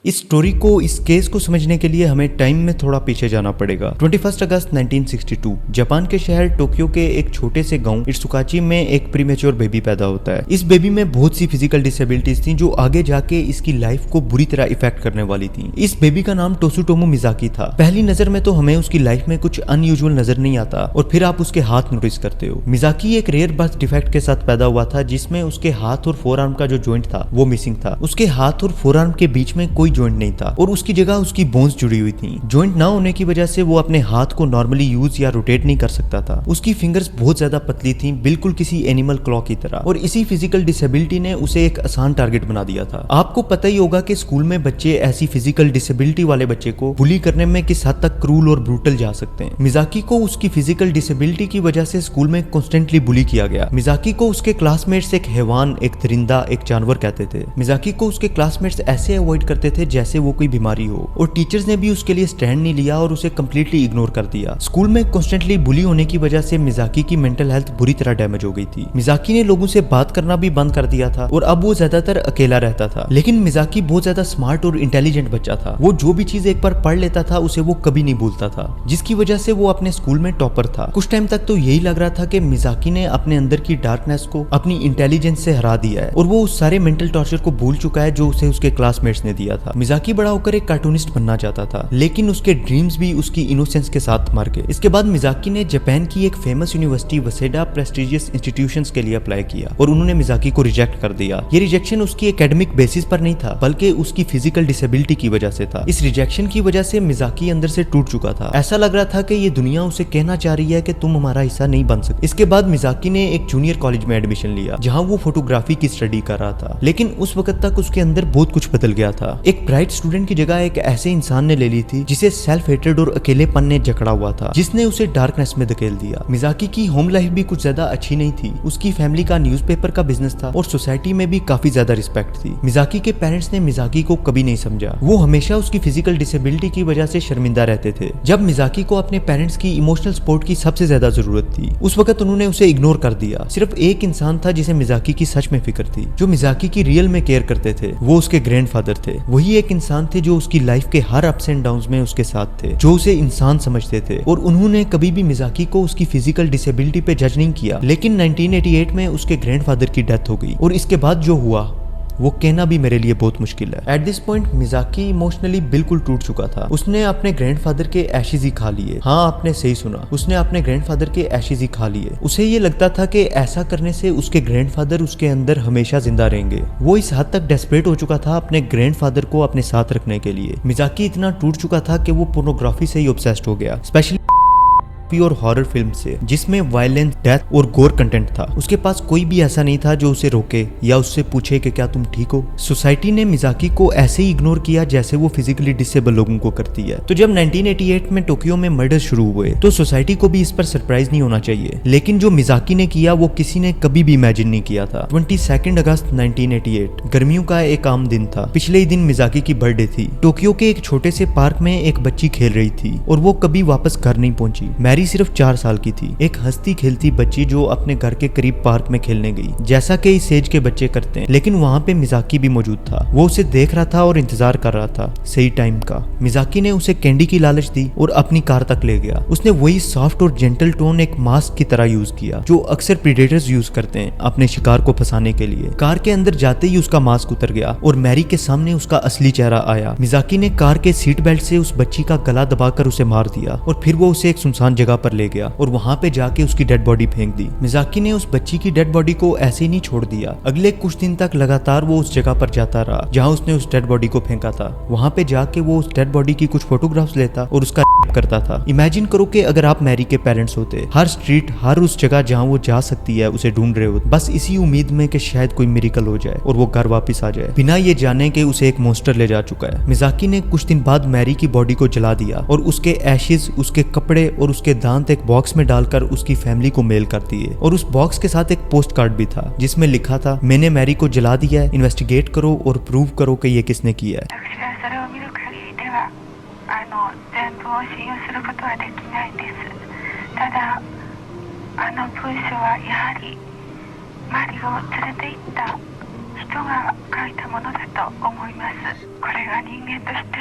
इस स्टोरी को, इस केस को समझने के लिए हमें टाइम में थोड़ा पीछे जाना पड़ेगा। 21 अगस्त 1962 जापान के शहर टोक्यो के एक छोटे से गांव इत्सुकाची में एक प्रीमेच्योर बेबी पैदा होता है। इस बेबी में बहुत सी फिजिकल डिसेबिलिटीज थी जो आगे जाके इसकी लाइफ को बुरी तरह इफेक्ट करने वाली थी। इस बेबी का नाम टोसुटोमो मिजाकी था। पहली नजर में तो हमें उसकी लाइफ में कुछ अनयूजुअल नजर नहीं आता और फिर आप उसके हाथ नोटिस करते हो। मिजाकी एक रेयर बर्थ डिफेक्ट के साथ पैदा हुआ था जिसमें उसके हाथ और फोरआर्म का जो जॉइंट था वो मिसिंग था। उसके हाथ और फोरआर्म के बीच में कोई जॉइंट नहीं था और उसकी जगह उसकी बोन्स जुड़ी हुई थी। जॉइंट ना होने की वजह से वो अपने हाथ को नॉर्मली यूज या रोटेट नहीं कर सकता था। उसकी फिंगर्स बहुत ज्यादा पतली थी, बिल्कुल किसी एनिमल क्लॉ की तरह, और इसी फिजिकल डिसेबिलिटी ने उसे एक आसान टारगेट बना दिया था। आपको पता ही होगा कि स्कूल में बच्चे ऐसी फिजिकल डिसेबिलिटी वाले बच्चे को बुली करने में किस हद तक क्रूल और ब्रूटल जा सकते हैं। मिजाकी को उसकी फिजिकल डिसेबिलिटी की वजह से स्कूल में कॉन्स्टेंटली बुली किया गया। मिजाकी को उसके क्लासमेट्स एक हैवान, एक दरिंदा, एक जानवर कहते थे। मिजाकी को उसके क्लासमेट्स ऐसे अवॉइड करते थे जैसे वो कोई बीमारी हो, और टीचर्स ने भी उसके लिए स्टैंड नहीं लिया और उसे कंप्लीटली इग्नोर कर दिया। स्कूल में कॉन्स्टेंटली बुली होने की वजह से मिजाकी की मेंटल हेल्थ बुरी तरह डैमेज हो गई थी। मिजाकी ने लोगों से बात करना भी बंद कर दिया था और अब वो ज्यादातर अकेला रहता था। लेकिन मिजाकी बहुत ज्यादा स्मार्ट और इंटेलिजेंट बच्चा था। वो जो भी चीज एक बार पढ़ लेता था उसे वो कभी नहीं भूलता था, जिसकी वजह से वो अपने स्कूल में टॉपर था। कुछ टाइम तक तो यही लग रहा था कि मिजाकी ने अपने अंदर की डार्कनेस को अपनी इंटेलिजेंस से हरा दिया है और वो उस सारे मेंटल टॉर्चर को भूल चुका है जो उसे उसके क्लासमेट्स ने दिया था। मिजाकी बड़ा होकर एक कार्टूनिस्ट बनना चाहता था, लेकिन उसके ड्रीम्स भी उसकी इनोसेंस के साथ मर गए। इसके बाद मिजाकी ने जापान की एक फेमस यूनिवर्सिटी वसेडा प्रेस्टिजियस इंस्टीट्यूशंस के लिए अप्लाई किया और उन्होंने मिजाकी को रिजेक्ट कर दिया। ये रिजेक्शन उसकी एकेडमिक बेसिस पर नहीं था बल्कि उसकी फिजिकल डिसेबिलिटी की वजह से था। इस रिजेक्शन की वजह से मिजाकी अंदर से टूट चुका था। ऐसा लग रहा था कि ये दुनिया उसे कहना चाह रही है कि तुम हमारा हिस्सा नहीं बन सकते। इसके बाद मिजाकी ने एक जूनियर कॉलेज में एडमिशन लिया जहाँ वो फोटोग्राफी की स्टडी कर रहा था, लेकिन उस वक्त तक उसके अंदर बहुत कुछ बदल गया था। एक ब्राइट स्टूडेंट की जगह एक ऐसे इंसान ने ले ली थी जिसे सेल्फ हेट्रेड और अकेलेपन ने जकड़ा हुआ था, जिसने उसे डार्कनेस में धकेल दिया। मिजाकी की होम लाइफ भी कुछ ज्यादा अच्छी नहीं थी। उसकी फैमिली का न्यूज़पेपर का बिजनेस था और सोसाइटी में भी काफी ज्यादा रिस्पेक्ट थी। मिजाकी के पेरेंट्स ने मिजाकी को कभी नहीं समझा। वो हमेशा उसकी फिजिकल डिसेबिलिटी की वजह से शर्मिंदा रहते थे। जब मिजाकी को अपने पेरेंट्स की इमोशनल सपोर्ट की सबसे ज्यादा जरूरत थी, उस वक्त उन्होंने उसे इग्नोर कर दिया। सिर्फ एक इंसान था जिसे मिजाकी की सच में फिक्र थी, जो मिजाकी की रियल में केयर करते थे। वो उसके ग्रैंडफादर थे। वही एक इंसान थे जो उसकी लाइफ के हर अप्स एंड डाउन्स में उसके साथ थे, जो उसे इंसान समझते थे, और उन्होंने कभी भी मिजाकी को उसकी फिजिकल डिसेबिलिटी पे जज नहीं किया। लेकिन 1988 में उसके ग्रैंडफादर की डेथ हो गई और इसके बाद जो हुआ वो कहना भी मेरे लिए बहुत मुश्किल है। एट दिस पॉइंट मिजाकी इमोशनली बिल्कुल टूट चुका था। उसने अपने ग्रैंडफादर के एशेज ही खा लिए। हाँ, आपने सही सुना, उसने अपने ग्रैंडफादर के एशेज ही खा लिए। उसे ये लगता था कि ऐसा करने से उसके ग्रैंडफादर उसके अंदर हमेशा जिंदा रहेंगे। वो इस हद तक डेस्परेट हो चुका था अपने ग्रैंडफादर को अपने साथ रखने के लिए। मिजाकी इतना टूट चुका था कि वो पोर्नोग्राफी से ही ऑब्सेस्ड हो गया, स्पेशली और हॉरर फिल्म से, जिसमें वायलेंस, डेथ और गोर कंटेंट था। उसके पास कोई भी ऐसा नहीं था जो उसे रोके या उससे पूछे कि क्या तुम ठीक हो। सोसाइटी ने मिजाकी को ऐसे ही इग्नोर किया जैसे वो फिजिकली डिसेबल लोगों को करती है। तो जब 1988 में टोक्यो में मर्डर शुरू हुए तो सोसाइटी को भी इस पर सरप्राइज नहीं होना चाहिए, लेकिन जो मिजाकी ने किया वो किसी ने कभी भी इमेजिन नहीं किया था। 22 अगस्त 1988 गर्मियों का एक आम दिन था। पिछले ही दिन मिजाकी की बर्थडे थी। टोक्यो के एक छोटे से पार्क में एक बच्ची खेल रही थी और वो कभी वापस घर नहीं पहुंची। मैरी सिर्फ 4 साल की थी, एक हंसती खेलती बच्ची जो अपने घर के करीब पार्क में खेलने गई, जैसा कि इस एज के बच्चे करते हैं। लेकिन वहाँ पे मिजाकी भी मौजूद था। वो उसे देख रहा था और इंतजार कर रहा था सही टाइम का। मिजाकी ने उसे कैंडी की लालच दी और अपनी कार तक ले गया। उसने वही सॉफ्ट और जेंटल टोन एक मास्क की तरह यूज किया जो अक्सर प्रीडेटर्स यूज करते हैं अपने शिकार को फंसाने के लिए। कार के अंदर जाते ही उसका मास्क उतर गया और मैरी के सामने उसका असली चेहरा आया। मिजाकी ने कार के सीट बेल्ट से उस बच्ची का गला दबाकर उसे मार दिया और फिर वो उसे एक सुनसान जगह पर ले गया और वहां पे जाके उसकी डेड बॉडी फेंक दी। मिजाकी ने उस बच्ची की डेड बॉडी को ऐसे ही नहीं छोड़ दिया। अगले कुछ दिन तक लगातार वो उस जगह पर जाता रहा जहां उसने उस डेड बॉडी को फेंका था। वहां पे जाके वो उस डेड बॉडी की कुछ फोटोग्राफ्स लेता और उसका करता था। इमेजिन करो कि अगर आप मैरी के पेरेंट्स होते, हर स्ट्रीट, हर उस जगह जहां वो जा सकती है उसे ढूंढ रहे हो, बस इसी उम्मीद में कि शायद कोई मिरेकल हो जाए और वो घर वापस आ जाए, बिना ये जाने कि उसे एक मॉन्स्टर ले जा चुका है। मिजाकी ने कुछ दिन बाद मैरी की बॉडी को जला दिया और उसके एशेज, उसके कपड़े और उसके दांत एक बॉक्स में डालकर उसकी फैमिली को मेल कर दिए। और उस बॉक्स के साथ एक पोस्ट कार्ड भी था जिसमें लिखा था, मैंने मैरी को जला दिया है, इन्वेस्टिगेट करो और प्रूव करो कि ये किसने किया है। 全部を信用することはできないです。ただ文書はやはりマリを連れて行った人が書いたものだと思います。これが人間として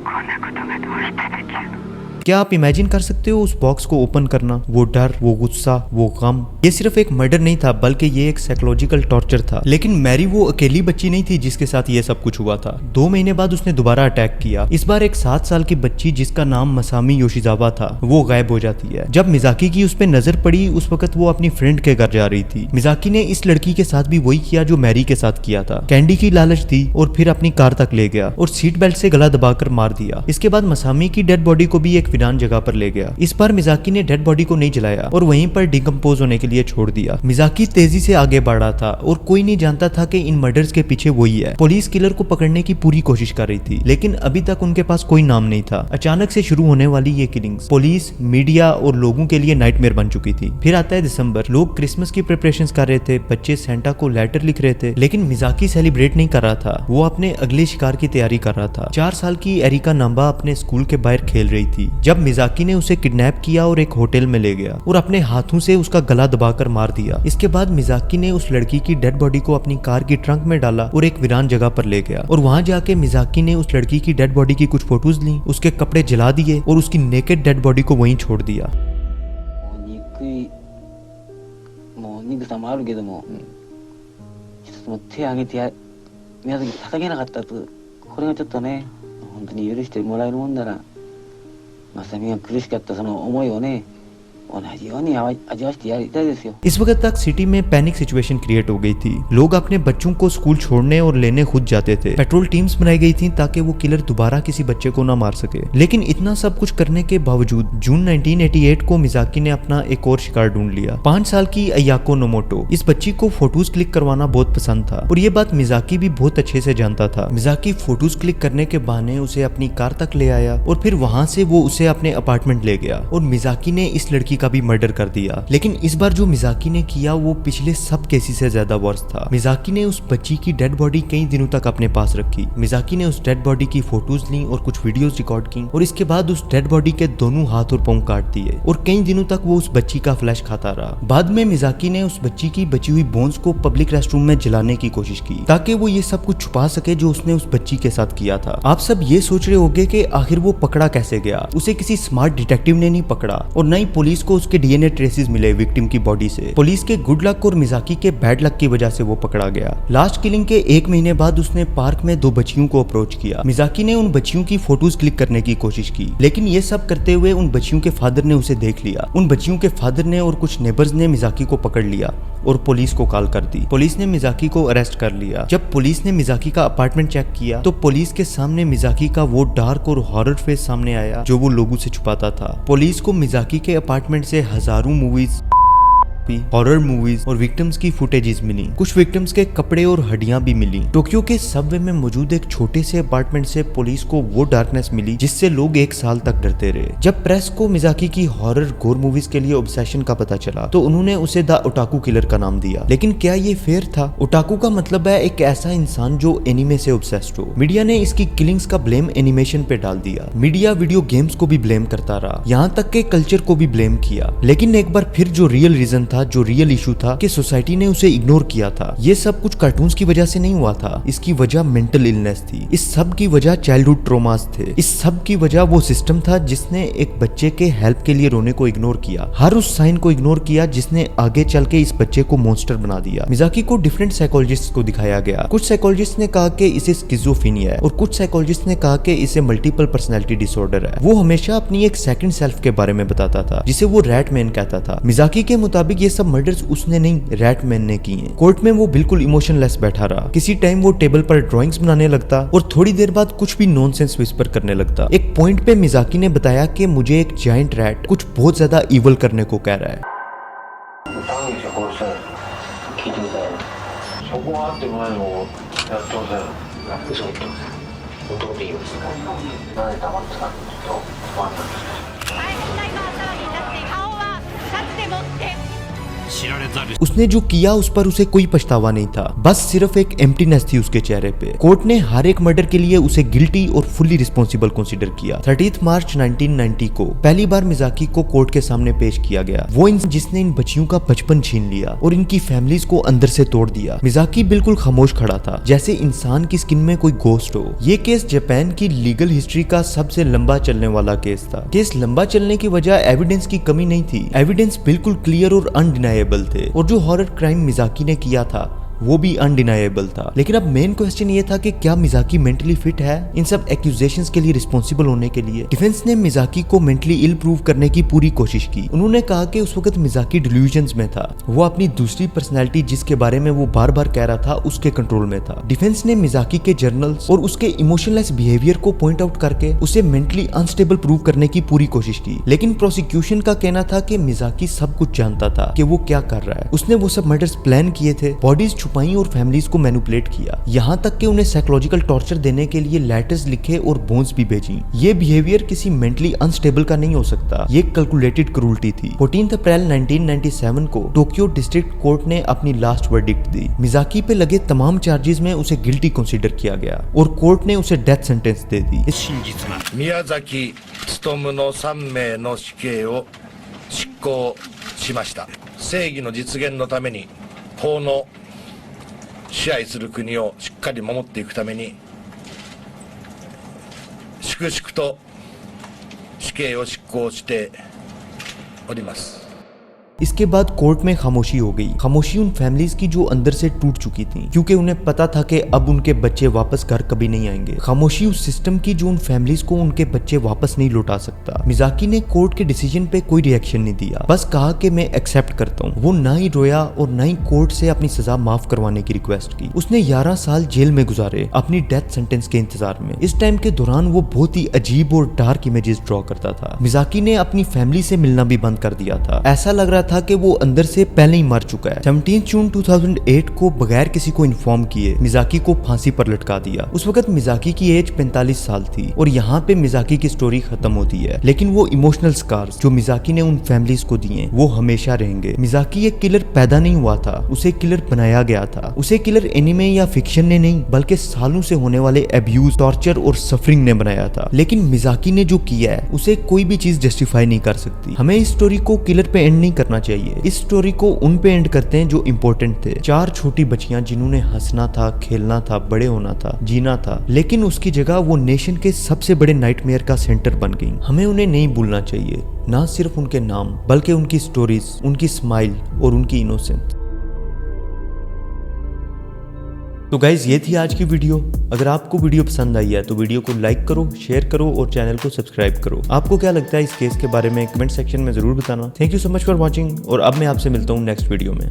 こんなことがどうしてできるの。क्या आप इमेजिन कर सकते हो उस बॉक्स को ओपन करना? वो डर, वो गुस्सा, वो गम। ये सिर्फ एक मर्डर नहीं था बल्कि ये एक साइकोलॉजिकल टॉर्चर था। लेकिन मैरी वो अकेली बच्ची नहीं थी जिसके साथ ये सब कुछ हुआ था। 2 महीने बाद उसने दोबारा अटैक किया। इस बार एक 7 साल की बच्ची जिसका नाम मसामी योशिजावा था वो गायब हो जाती है। जब मिजाकी की उस पर नजर पड़ी उस वक्त वो अपनी फ्रेंड के घर जा रही थी। मिजाकी ने इस लड़की के साथ भी वही किया जो मैरी के साथ किया था। कैंडी की लालच दी और फिर अपनी कार तक ले गया और सीट बेल्ट से गला दबाकर मार दिया। इसके बाद मसामी की डेड बॉडी को भी एक वीरान जगह पर ले गया। इस बार मिजाकी ने डेड बॉडी को नहीं जलाया और वहीं पर डिकम्पोज होने के लिए छोड़ दिया। मिजाकी तेजी से आगे बढ़ रहा था और कोई नहीं जानता था कि इन मर्डर्स के पीछे वही है। पुलिस किलर को पकड़ने की पूरी कोशिश कर रही थी लेकिन अभी तक उनके पास कोई नाम नहीं था। अचानक से शुरू होने वाली ये किलिंग्स पुलिस, मीडिया और लोगों के लिए नाइटमेयर बन चुकी थी। फिर आता है दिसंबर। लोग क्रिसमस की प्रिपरेशंस कर रहे थे, बच्चे सेंटा को लेटर लिख रहे थे, लेकिन मिजाकी सेलिब्रेट नहीं कर रहा था। वो अपने अगले शिकार की तैयारी कर रहा था। 4 साल की एरिका नाम्बा अपने स्कूल के बाहर खेल रही थी जब मिजाकी ने उसे किडनैप किया और एक होटल में ले गया और अपने हाथों से उसका गला दबाकर मार दिया। इसके बाद मिजाकी ने उस लड़की की डेड बॉडी को अपनी कार की ट्रंक में डाला और एक वीरान जगह पर ले गया और वहां जाके मिजाकी ने उस लड़की की डेड बॉडी की कुछ फोटोज ली, उसके कपड़े जला दिए और उसकी नेकेड डेड बॉडी को वहीं छोड़ दिया। もう憎さもあるけども、一つも手を挙げて宮崎叩けなかったと、これがちょっとね本当に許してもらえるもんなら、まさみが苦しかったその思いをね同じように味わしてやりたいですよ। इस वक्त तक सिटी में पैनिक सिचुएशन क्रिएट हो गई थी। लोग अपने बच्चों को स्कूल छोड़ने और लेने खुद जाते थे। पेट्रोल टीम्स बनाई गई थी ताकि वो किलर दोबारा किसी बच्चे को ना मार सके। लेकिन इतना सब कुछ करने के बावजूद जून 1988 को मिजाकी ने अपना एक और शिकार ढूंढ लिया। 5 साल की अयाको नोमोटो। इस बच्ची को फोटोज क्लिक करवाना बहुत पसंद था और ये बात मिजाकी भी बहुत अच्छे से जानता था। मिजाकी फोटोज क्लिक करने के बहाने उसे अपनी कार तक ले आया और फिर वहां से वो उसे अपने अपार्टमेंट ले गया और मिजाकी ने इस लड़की का भी मर्डर कर दिया। लेकिन इस बार जो मिजाकी ने किया वो पिछले सब केसेस से ज्यादा वर्स था। मिजाकी ने उस बच्ची की डेड बॉडी कई दिनों तक अपने पास रखी। मिजाकी ने उस डेड बॉडी की फोटोज ली और कुछ वीडियोस रिकॉर्ड की और इसके बाद उस डेड बॉडी के दोनों हाथ और पांव काट दिए और कई दिनों तक वो उस बच्ची का फ्लैश खाता रहा। बाद में मिजाकी ने उस बच्ची की बची हुई बोन्स को पब्लिक रेस्टरूम में जलाने की कोशिश की ताकि वो ये सब कुछ छुपा सके जो उसने उस बच्ची के साथ किया था। आप सब ये सोच रहे होंगे कि आखिर वो पकड़ा कैसे गया। उसे किसी स्मार्ट डिटेक्टिव ने नहीं पकड़ा और न ही पुलिस को उसके डीएनए ट्रेसेस मिले विक्टिम की बॉडी से। पुलिस के गुड लक और मिजाकी के बैड लक की वजह से वो पकड़ा गया। लास्ट किलिंग के 1 महीने बाद उसने पार्क में 2 बच्चियों को अप्रोच किया। मिजाकी ने उन बच्चियों की फोटोज क्लिक करने की कोशिश की लेकिन ये सब करते हुए उन बच्चियों के फादर ने उसे देख लिया। उन बच्चियों के फादर ने और कुछ नेबर्स ने मिजाकी को पकड़ लिया और पुलिस को कॉल कर दी। पुलिस ने मिजाकी को अरेस्ट कर लिया। जब पुलिस ने मिजाकी का अपार्टमेंट चेक किया तो पुलिस के सामने मिजाकी का वो डार्क और हॉरर फेस सामने आया जो वो लोगों से छुपाता था। पुलिस को मिजाकी के अपार्टमेंट से हजारों मूवीज, हॉरर मूवीज और विक्टिम्स की फुटेजेस मिली। कुछ विक्टिम्स के कपड़े और हड्डियां भी मिली। टोक्यो के सबवे में मौजूद एक छोटे से अपार्टमेंट से पुलिस को वो डार्कनेस मिली जिससे लोग 1 साल तक डरते रहे। जब प्रेस को मिजाकी की हॉरर गोर मूवीज के लिए ऑब्सेशन का पता चला तो उन्होंने उसे द ओटाकू किलर का नाम दिया। लेकिन क्या ये फेयर था? ओटाकू का मतलब है एक ऐसा इंसान जो एनिमे से ऑब्सेस्ड हो। मीडिया ने इसकी किलिंग्स का ब्लेम एनिमेशन पे डाल दिया। मीडिया वीडियो गेम्स को भी ब्लेम करता रहा, यहाँ तक के कल्चर को भी ब्लेम किया। लेकिन एक बार फिर जो रियल रीजन था, जो रियल इशू था कि सोसाइटी ने उसे इग्नोर किया था। ये सब कुछ कार्टून्स की वजह से नहीं हुआ था। इसकी वजह मेंटल इलनेस थी। इस सब की वजह चाइल्डहुड ट्रॉमास थे। इस सब की वजह वो सिस्टम था जिसने एक बच्चे के हेल्प के लिए रोने को इग्नोर किया, हर उस साइन को इग्नोर किया जिसने आगे चल के इस बच्चे को मॉन्स्टर बना दिया। मिजाकी को डिफरेंट साइकोलॉजिस्ट को दिखाया गया। कुछ साइकोलॉजिस्ट ने कहा कि इसे स्किज़ोफ्रेनिया है और कुछ साइकोलॉजिस्ट ने कहा कि इसे मल्टीपल पर्सनैलिटी डिसऑर्डर है। वो हमेशा अपनी एक सेकंड सेल्फ के बारे में बताता था जिसे वो रैट मैन कहता था। मिजाकी के मुताबिक ये सब मर्डर्स उसने नहीं, रैट मैन ने किए। कोर्ट में वो बिल्कुल इमोशनलेस बैठा रहा। किसी टाइम वो टेबल पर ड्राइंग्स बनाने लगता और थोड़ी देर बाद कुछ भी नॉनसेंस विस्पर करने लगता। एक पॉइंट पे मिजाकी ने बताया कि मुझे एक जायंट रैट कुछ बहुत ज्यादा इवल करने को कह रहा है। उसने जो किया उस पर उसे कोई पछतावा नहीं था, बस सिर्फ एक एम्प्टीनेस थी उसके चेहरे पे। कोर्ट ने हर एक मर्डर के लिए उसे गिल्टी और फुल्ली रिस्पॉन्सिबल कंसीडर किया। 30 मार्च 1990 को पहली बार मिज़ाकी को कोर्ट के सामने पेश किया गया, वो जिसने इन बच्चियों का बचपन छीन लिया और इनकी फैमिलीज को अंदर से तोड़ दिया। मिज़ाकी बिल्कुल खामोश खड़ा था, जैसे इंसान की स्किन में कोई गोस्ट हो। ये केस जापान की लीगल हिस्ट्री का सबसे लंबा चलने वाला केस था। केस लंबा चलने की वजह एविडेंस की कमी नहीं थी, एविडेंस बिल्कुल क्लियर और अनडिनाइएबल थे, और जो हॉरर क्राइम मिज़ाकी ने किया था वो भी अनडिनाइएबल था। लेकिन अब मेन क्वेश्चन ये था कि क्या मिज़ाकी मेंटली फिट है इन सब एक्यूजेशंस के लिए रिस्पॉन्सिबल होने के लिए। डिफेंस ने मिज़ाकी को मेंटली इल प्रूव करने की पूरी कोशिश की। उन्होंने कहा कि उस वक्त मिज़ाकी डिल्यूजन्स में था, वो अपनी दूसरी पर्सनैलिटी जिसके बारे में वो बार बार कह रहा था उसके कंट्रोल में था। डिफेंस ने मिज़ाकी के जर्नल्स और उसके इमोशनलेस बिहेवियर को पॉइंट आउट करके उसे मेंटली अनस्टेबल प्रूव करने की पूरी कोशिश की। लेकिन प्रोसिक्यूशन का कहना था कि मिज़ाकी सब कुछ जानता था कि वो क्या कर रहा है। उसने वो सब मर्डर्स प्लान किए थे, बॉडीज छुपाई और फैमिलीज को मैनिपुलेट किया, यहाँ तक कि उन्हें साइकोलॉजिकल टॉर्चर देने के लिए लेटर्स लिखे और बोन्स भी भेजी। ये बिहेवियर किसी मेंटली अनस्टेबल का नहीं हो सकता, ये कैलकुलेटेड क्रूरटी थी। 14 अप्रैल 1997 को टोक्यो डिस्ट्रिक्ट कोर्ट ने अपनी लास्ट वर्डिक्ट दी। मिज़ाकी पे लगे तमाम चार्जेस में उसे गिल्टी कंसीडर किया गया और कोर्ट ने उसे डेथ सेंटेंस दे दी। मियाजाकी त्सुतोमुの3名の死刑を執行しました。正義の実現のために法の支配する国をしっかり守っていくために粛々と死刑を執行しております。इसके बाद कोर्ट में खामोशी हो गई। खामोशी उन फैमिलीज की जो अंदर से टूट चुकी थी, क्योंकि उन्हें पता था कि अब उनके बच्चे वापस घर कभी नहीं आएंगे। खामोशी उस सिस्टम की जो उन फैमिलीज को उनके बच्चे वापस नहीं लौटा सकता। मिज़ाकी ने कोर्ट के डिसीजन पे कोई रिएक्शन नहीं दिया, बस कहा कि मैं एक्सेप्ट करता हूँ। वो ना ही रोया और ना ही कोर्ट से अपनी सजा माफ करवाने की रिक्वेस्ट की। उसने 11 साल जेल में गुजारे अपनी डेथ सेंटेंस के इंतजार में। इस टाइम के दौरान वो बहुत ही अजीब और डार्क इमेजेस ड्रॉ करता था। मिज़ाकी ने अपनी फैमिली से मिलना भी बंद कर दिया था, ऐसा लग रहा था कि वो अंदर से पहले ही मर चुका है। 17 जून 2008 को बगैर किसी को इन्फॉर्म किए मिज़ाकी को फांसी पर लटका दिया। उस वक्त मिज़ाकी की एज 45 साल थी और यहाँ पे मिज़ाकी की स्टोरी खत्म होती है, लेकिन वो इमोशनल स्कार्स जो मिज़ाकी ने उन फैमिलीज को दिए वो हमेशा रहेंगे। मिज़ाकी एक किलर पैदा नहीं हुआ था, उसे किलर बनाया गया था। उसे किलर एनिमे या फिक्शन ने नहीं बल्कि सालों से होने वाले अब्यूज, टॉर्चर और सफरिंग ने बनाया था। लेकिन मिज़ाकी ने जो किया है उसे कोई भी चीज जस्टिफाई नहीं कर सकती। हमें इस स्टोरी को किलर पे एंड नहीं करना चाहिए, इस स्टोरी को उन पे एंड करते हैं जो इम्पोर्टेंट थे। 4 छोटी बच्चियां जिन्होंने हंसना था, खेलना था, बड़े होना था, जीना था, लेकिन उसकी जगह वो नेशन के सबसे बड़े नाइटमेयर का सेंटर बन गई। हमें उन्हें नहीं भूलना चाहिए, ना सिर्फ उनके नाम बल्कि उनकी स्टोरीज, उनकी स्माइल और उनकी इनोसेंस। तो गाइज ये थी आज की वीडियो। अगर आपको वीडियो पसंद आई है तो वीडियो को लाइक करो, शेयर करो और चैनल को सब्सक्राइब करो। आपको क्या लगता है इस केस के बारे में कमेंट सेक्शन में जरूर बताना। Thank you so much for watching और अब मैं आपसे मिलता हूँ नेक्स्ट वीडियो में।